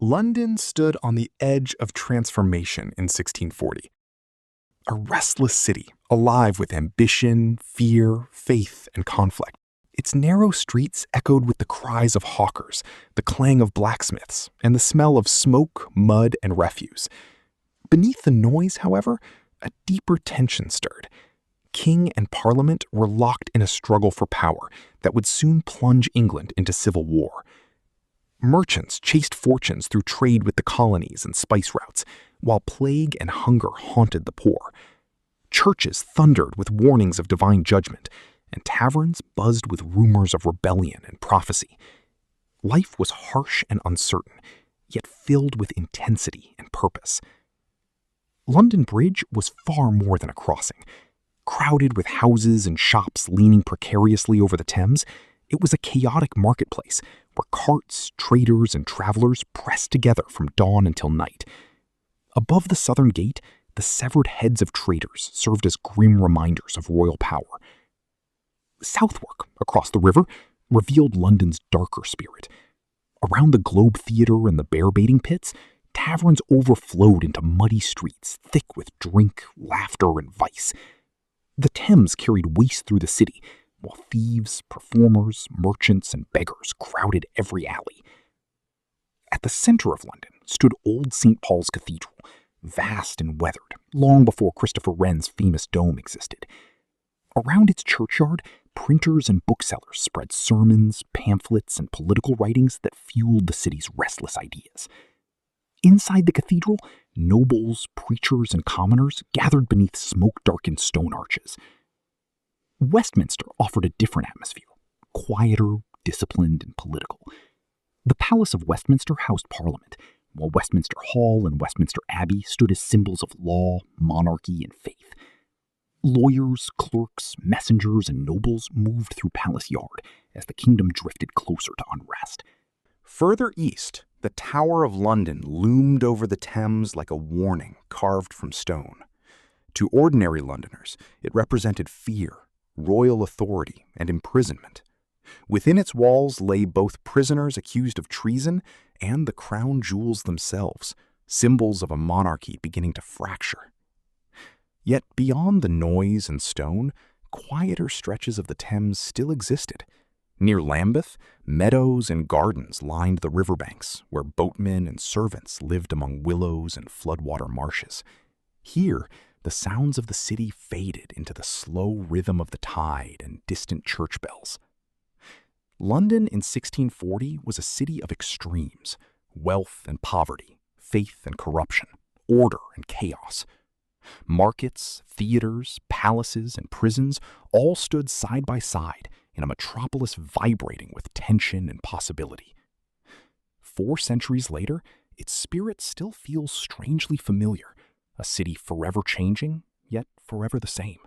London stood on the edge of transformation in 1640. A restless city, alive with ambition, fear, faith, and conflict. Its narrow streets echoed with the cries of hawkers, the clang of blacksmiths, and the smell of smoke, mud, and refuse. Beneath the noise, however, a deeper tension stirred. King and Parliament were locked in a struggle for power that would soon plunge England into civil war. Merchants chased fortunes through trade with the colonies and spice routes, while plague and hunger haunted the poor. Churches thundered with warnings of divine judgment, and taverns buzzed with rumors of rebellion and prophecy. Life was harsh and uncertain, yet filled with intensity and purpose. London Bridge was far more than a crossing. Crowded with houses and shops leaning precariously over the Thames, it was a chaotic marketplace where carts, traders, and travelers pressed together from dawn until night. Above the southern gate, the severed heads of traitors served as grim reminders of royal power. Southwark, across the river, revealed London's darker spirit. Around the Globe Theatre and the bear-baiting pits, taverns overflowed into muddy streets thick with drink, laughter, and vice. The Thames carried waste through the city, while thieves, performers, merchants, and beggars crowded every alley. At the center of London stood old St. Paul's Cathedral, vast and weathered, long before Christopher Wren's famous dome existed. Around its churchyard, printers and booksellers spread sermons, pamphlets, and political writings that fueled the city's restless ideas. Inside the cathedral, nobles, preachers, and commoners gathered beneath smoke-darkened stone arches. Westminster offered a different atmosphere, quieter, disciplined, and political. The Palace of Westminster housed Parliament, while Westminster Hall and Westminster Abbey stood as symbols of law, monarchy, and faith. Lawyers, clerks, messengers, and nobles moved through Palace Yard as the kingdom drifted closer to unrest. Further east, the Tower of London loomed over the Thames like a warning carved from stone. To ordinary Londoners, it represented fear, royal authority, and imprisonment. Within its walls lay both prisoners accused of treason and the crown jewels themselves, symbols of a monarchy beginning to fracture. Yet beyond the noise and stone, quieter stretches of the Thames still existed. Near Lambeth, meadows and gardens lined the riverbanks, where boatmen and servants lived among willows and floodwater marshes. Here, the sounds of the city faded into the slow rhythm of the tide and distant church bells. London in 1640 was a city of extremes: wealth and poverty, faith and corruption, order and chaos. Markets, theaters, palaces, and prisons all stood side by side in a metropolis vibrating with tension and possibility. 4 centuries later, its spirit still feels strangely familiar, a city forever changing, yet forever the same.